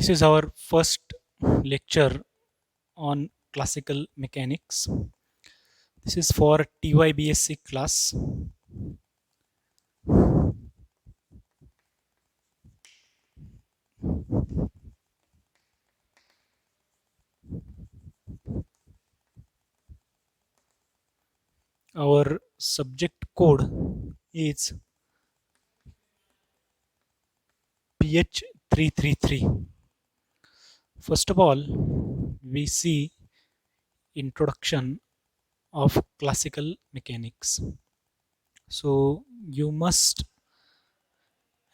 This is our first lecture on classical mechanics. This is for TYBSc class. Our subject code is PH333. First of all, we see introduction of classical mechanics. So you must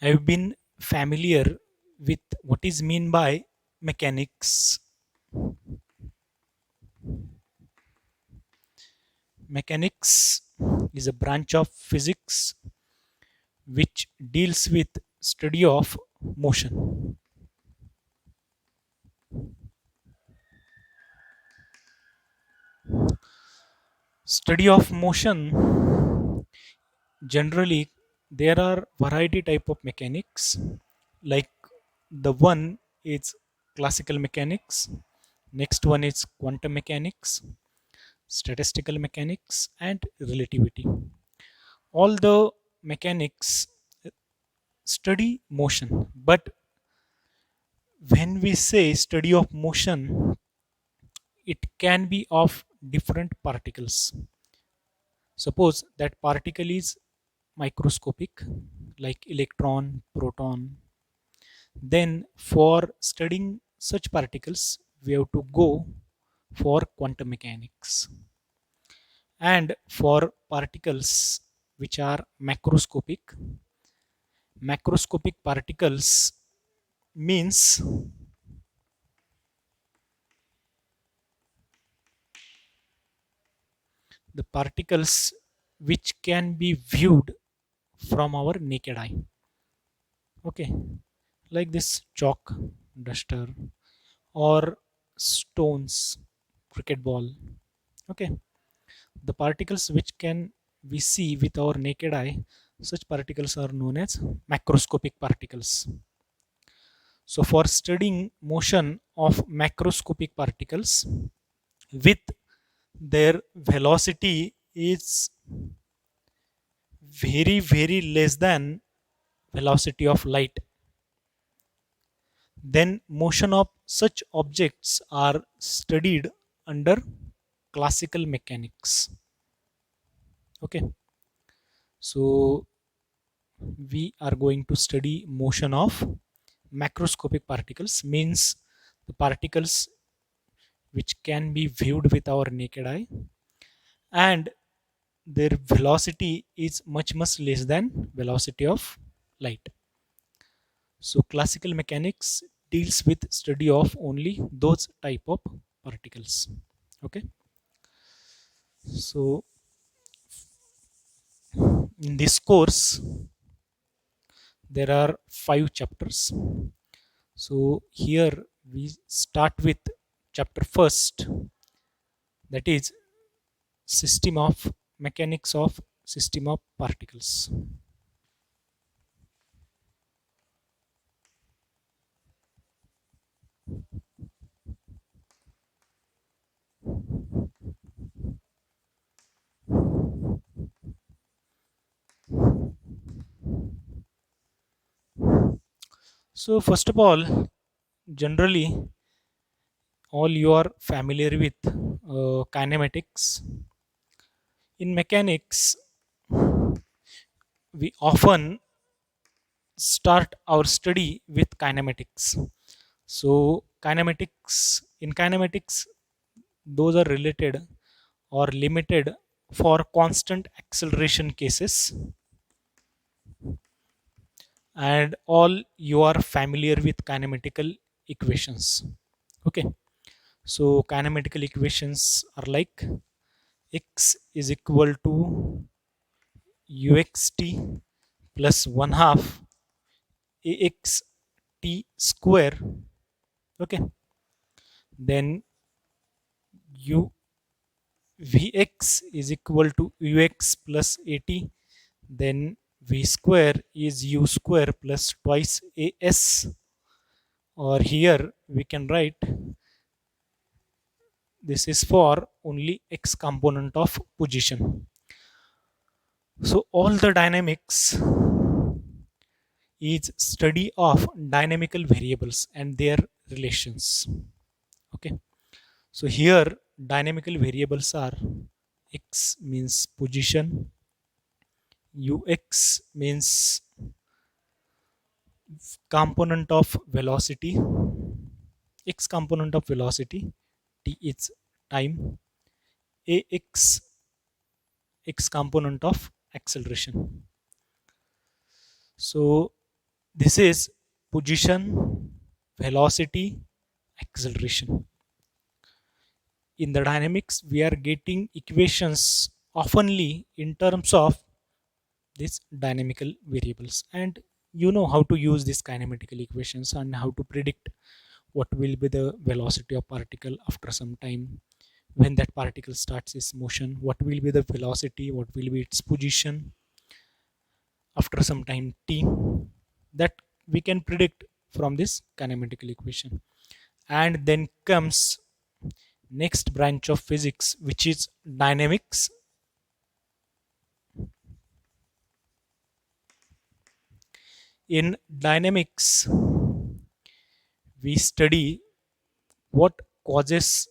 have been familiar with what is mean by mechanics. Mechanics is a branch of physics which deals with study of motion. Study of motion, generally there are variety type of mechanics, like the one is classical mechanics, next one is quantum mechanics, statistical mechanics, and relativity. All the mechanics study motion, but when we say study of motion, it can be of different particles. Suppose that particle is microscopic, like electron, proton. Then for studying such particles, we have to go for quantum mechanics. And for particles which are macroscopic particles means the particles which can be viewed from our naked eye. Okay, like this chalk, duster, or stones, cricket ball. Okay, the particles which can we see with our naked eye, such particles are known as macroscopic particles. So for studying motion of macroscopic particles with their velocity is very less than velocity of light, then motion of such objects are studied under classical mechanics. Okay, so we are going to study motion of macroscopic particles, means the particles which can be viewed with our naked eye, and their velocity is much less than velocity of light. So classical mechanics deals with study of only those type of particles. Okay, so in this course there are 5 chapters. So here we start with chapter first, that is system of mechanics of system of particles. So first of all, generally all you are familiar with kinematics. In mechanics, we often start our study with kinematics. So in kinematics, those are related or limited for constant acceleration cases, and all you are familiar with kinematical equations. Okay, so kinematical equations are like x is equal to uxt plus 1 half ax t square. Okay, then u vx is equal to ux plus at, then v square is u square plus twice as, or here we can write this is for only x component of position. So all the dynamics is study of dynamical variables and their relations. Okay, so here dynamical variables are x means position, ux means component of velocity, x component of velocity, t is time, ax x component of acceleration. So this is position, velocity, acceleration. In the dynamics, we are getting equations oftenly in terms of these dynamical variables, and you know how to use these kinematical equations and how to predict what will be the velocity of particle after some time when that particle starts its motion, what will be the velocity, what will be its position after some time t, that we can predict from this kinematical equation. And then comes next branch of physics, which is dynamics. In dynamics, we study what causes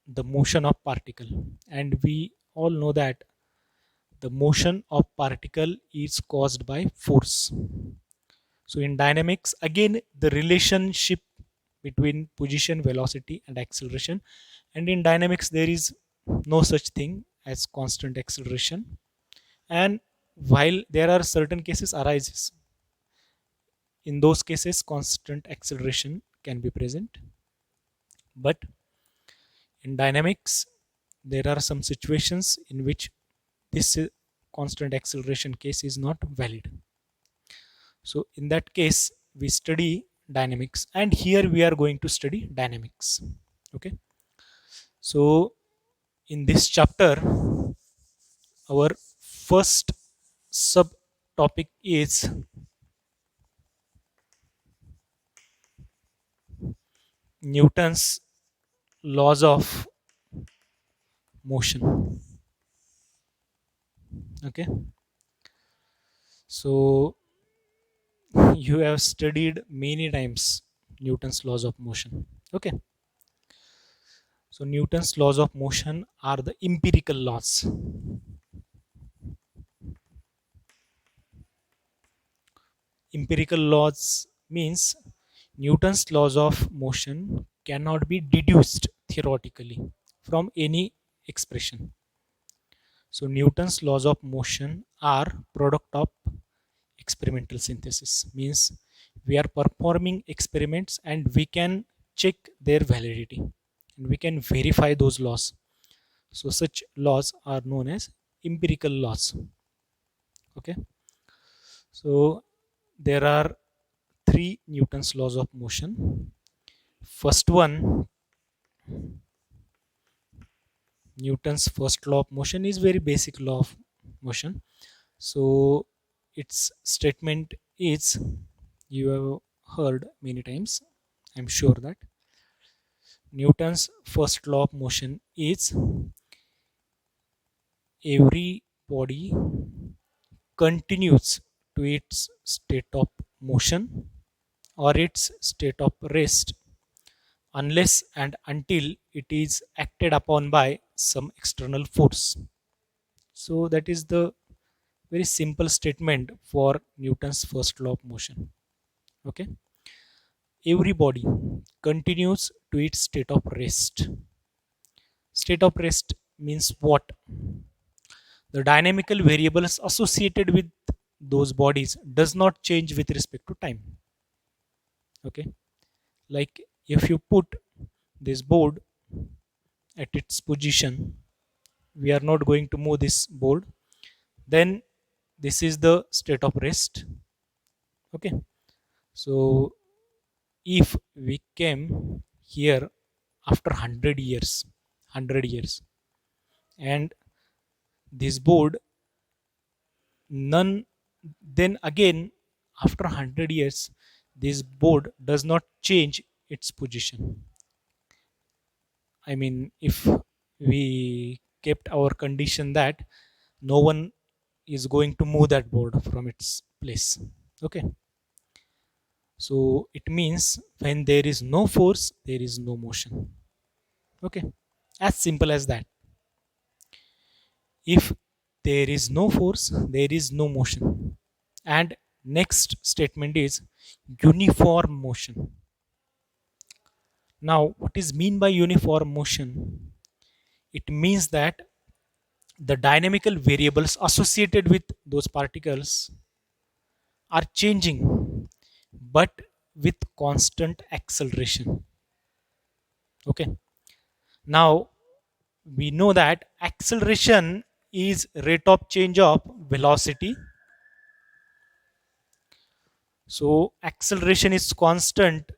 the motion of particle, and we all know that the motion of particle is caused by force. So in dynamics, again the relationship between position, velocity and acceleration, and in dynamics there is no such thing as constant acceleration, and while there are certain cases arises, in those cases constant acceleration can be present, but in dynamics there are some situations in which this constant acceleration case is not valid. So in that case we study dynamics, and here we are going to study dynamics. Okay, so in this chapter our first subtopic is Newton's laws of motion. Okay, so you have studied many times Newton's laws of motion. Okay, so Newton's laws of motion are the empirical laws. Empirical laws means Newton's laws of motion cannot be deduced theoretically from any expression. So Newton's laws of motion are product of experimental synthesis, means we are performing experiments and we can check their validity and we can verify those laws. So such laws are known as empirical laws. Okay, so there are three Newton's laws of motion. First one, Newton's first law of motion, is very basic law of motion. So its statement is, you have heard many times, I'm sure that Newton's first law of motion is every body continues to its state of motion or its state of rest unless and until it is acted upon by some external force. So that is the very simple statement for Newton's first law of motion. Okay, every body continues to its state of rest. State of rest means what? The dynamical variables associated with those bodies does not change with respect to time. Okay, like if you put this board at its position, we are not going to move this board, then this is the state of rest. Okay, so if we came here after 100 years, and this board, none, then again after 100 years this board does not change its position. I mean, if we kept our condition that no one is going to move that board from its place. Okay. So it means when there is no force, there is no motion. Okay. As simple as that. If there is no force, there is no motion. And next statement is uniform motion. Now, what is mean by uniform motion? It means that the dynamical variables associated with those particles are changing, but with constant acceleration. Okay. Now we know that acceleration is rate of change of velocity. So acceleration is constant.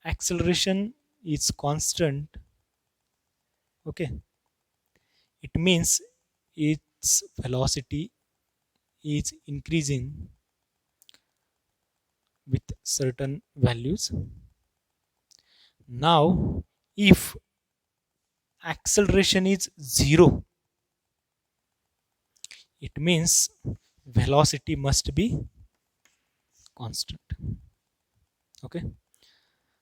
Acceleration is constant. Okay. It means its velocity is increasing with certain values. Now, if acceleration is zero, it means velocity must be constant. Okay.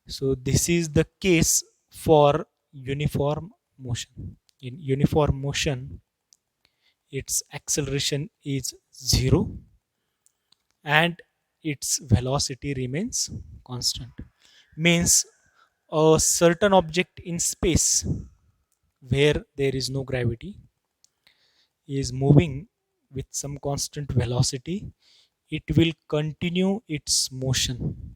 So this is the case for uniform motion. In uniform motion, its acceleration is zero and its velocity remains constant. Means a certain object in space where there is no gravity is moving with some constant velocity, it will continue its motion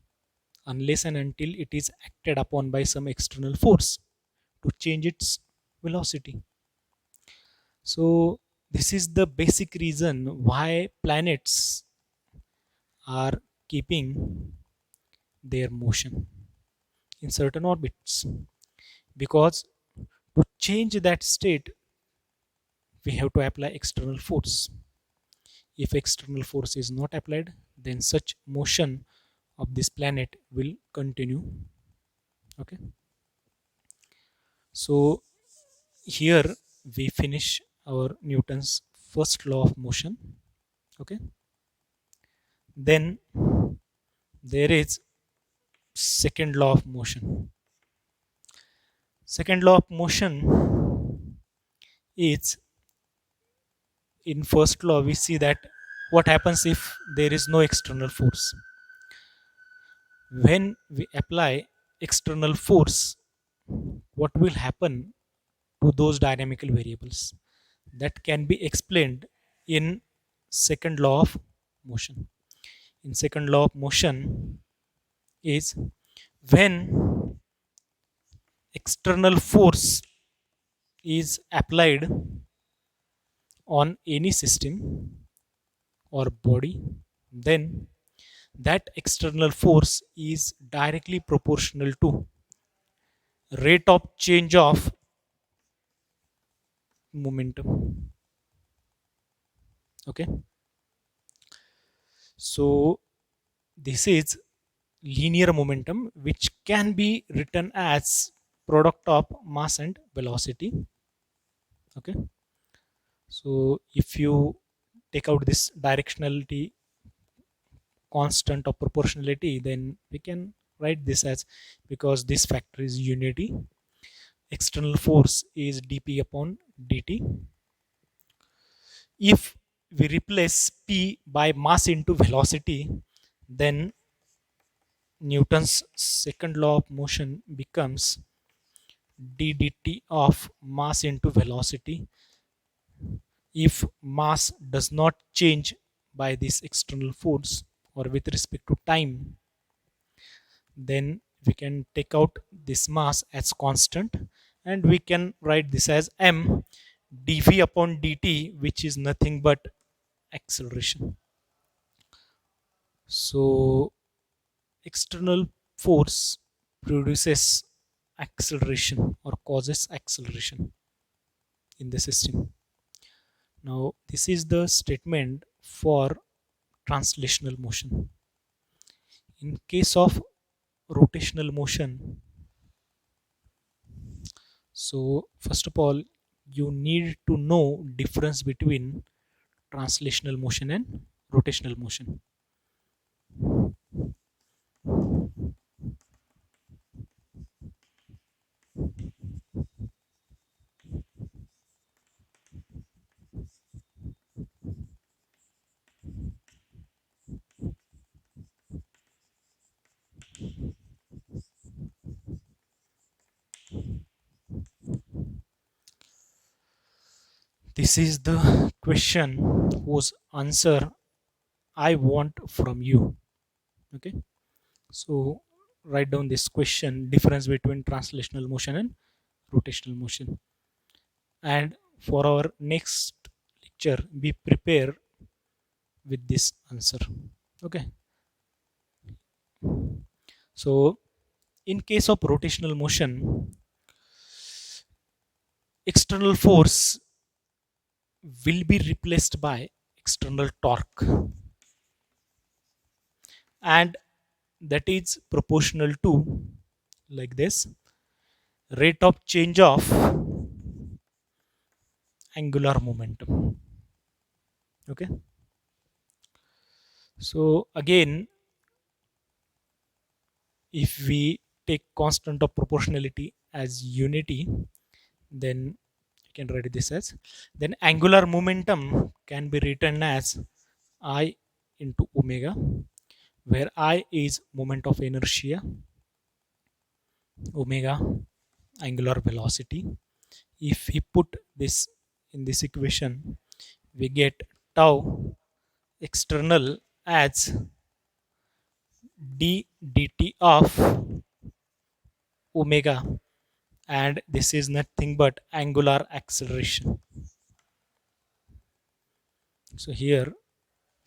unless and until it is acted upon by some external force to change its velocity. So, this is the basic reason why planets are keeping their motion in certain orbits, because to change that state we have to apply external force. If external force is not applied, then such motion of this planet will continue. Okay. So here we finish our Newton's first law of motion. Okay. Then there is second law of motion. Second law of motion is, in first law we see that what happens if there is no external force. When we apply external force, what will happen to those dynamical variables? That can be explained in second law of motion. In second law of motion is, when external force is applied on any system or body, then that external force is directly proportional to rate of change of momentum. Okay. So this is linear momentum, which can be written as product of mass and velocity. Okay. So if you take out this directionality constant of proportionality, then we can write this as, because this factor is unity, external force is dp upon dt. If we replace p by mass into velocity, then Newton's second law of motion becomes d dt of mass into velocity. If mass does not change by this external force or with respect to time, then we can take out this mass as constant and we can write this as m dv upon dt, which is nothing but acceleration. So external force produces acceleration or causes acceleration in the system. Now this is the statement for translational motion. In case of rotational motion, so first of all you need to know difference between translational motion and rotational motion. This is the question whose answer I want from you. Okay, so write down this question, difference between translational motion and rotational motion. And for our next lecture, be prepared with this answer. Okay, so in case of rotational motion, external force will be replaced by external torque, and that is proportional to, like this, rate of change of angular momentum. Okay, so again, if we take constant of proportionality as unity, then you can write this as, then angular momentum can be written as I into omega, where I is moment of inertia, omega angular velocity. If we put this in this equation, we get tau external as d dt of omega, and this is nothing but angular acceleration. So here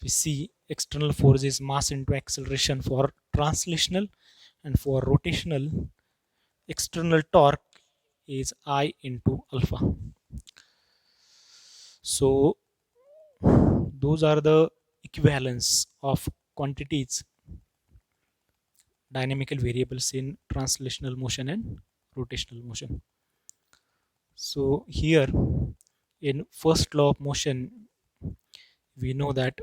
we see external force is mass into acceleration for translational, and for rotational external torque is I into alpha. So those are the equivalence of quantities, dynamical variables in translational motion and rotational motion. So here in first law of motion, we know that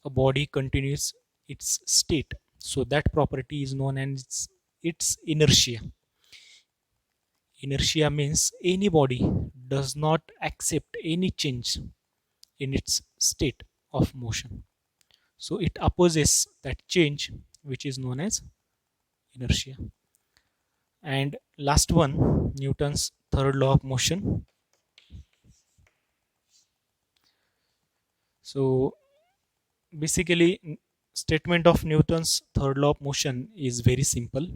a body continues its state. So that property is known as its inertia. Inertia means any body does not accept any change in its state of motion. So it opposes that change, which is known as inertia. And last one, Newton's third law of motion. So basically, statement of Newton's third law of motion is very simple.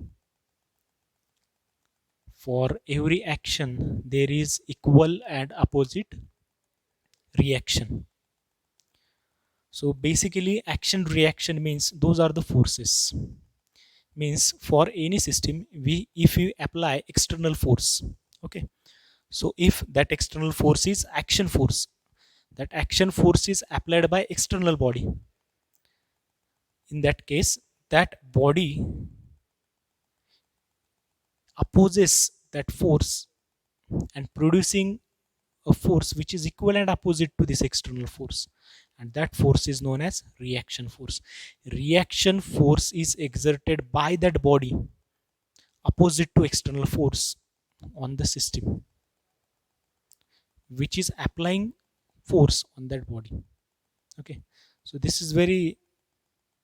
For every action, there is equal and opposite reaction. So basically, action reaction means those are the forces. Means for any system, we if we apply external force, okay. So if that external force is action force, that action force is applied by external body. In that case, that body opposes that force and producing a force which is equal and opposite to this external force, and that force is known as reaction force. Reaction force is exerted by that body opposite to external force on the system, which is applying force on that body. Okay, so this is very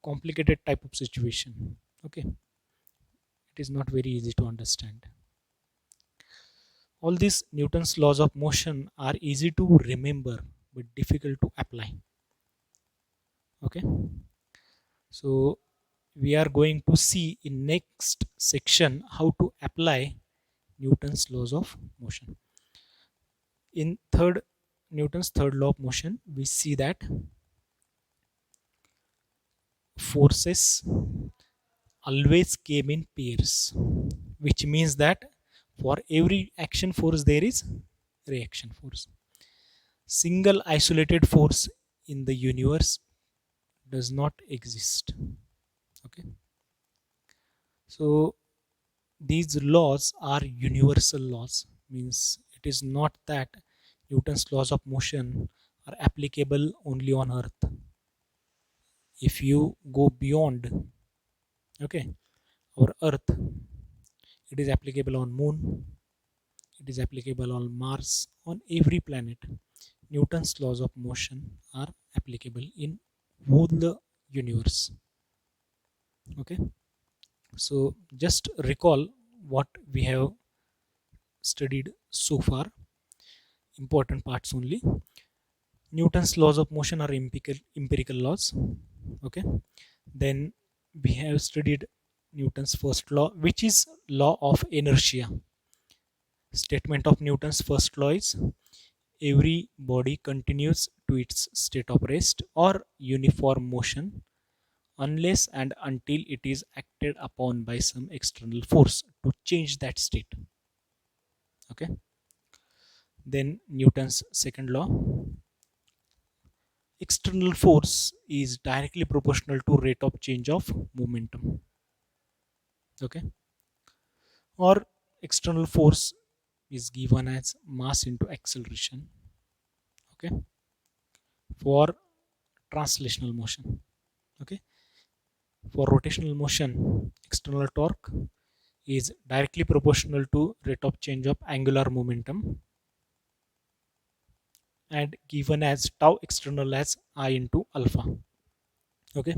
complicated type of situation. Okay, it is not very easy to understand. All these Newton's laws of motion are easy to remember but difficult to apply. Okay, so we are going to see in next section how to apply Newton's laws of motion. In third Newton's third law of motion, we see that forces always came in pairs, which means that for every action force there is reaction force. Single isolated force in the universe does not exist. Okay, So these laws are universal laws, means it is not that Newton's laws of motion are applicable only on Earth. If you go beyond, okay, our Earth, it is applicable on Moon, it is applicable on Mars, on every planet. Newton's laws of motion are applicable in whole the universe. Okay, so just recall what we have studied so far, important parts only. Newton's laws of motion are empirical laws. Okay, then we have studied Newton's first law, which is law of inertia. Statement of Newton's first law is every body continues to its state of rest or uniform motion unless and until it is acted upon by some external force to change that state. Okay, then Newton's second law, external force is directly proportional to rate of change of momentum. Okay, or external force is given as mass into acceleration. Okay, for translational motion. Okay, for rotational motion, external torque is directly proportional to rate of change of angular momentum and given as tau external as I into alpha. Okay,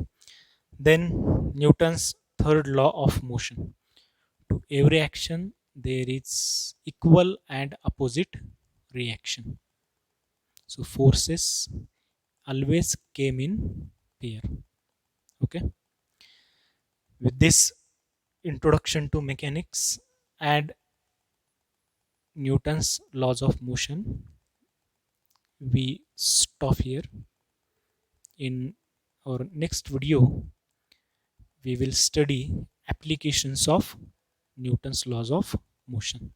then Newton's third law of motion, to every action there is equal and opposite reaction. So forces always came in pair. Okay, with this introduction to mechanics and Newton's laws of motion, we stop here. In our next video we will study applications of Newton's laws of motion.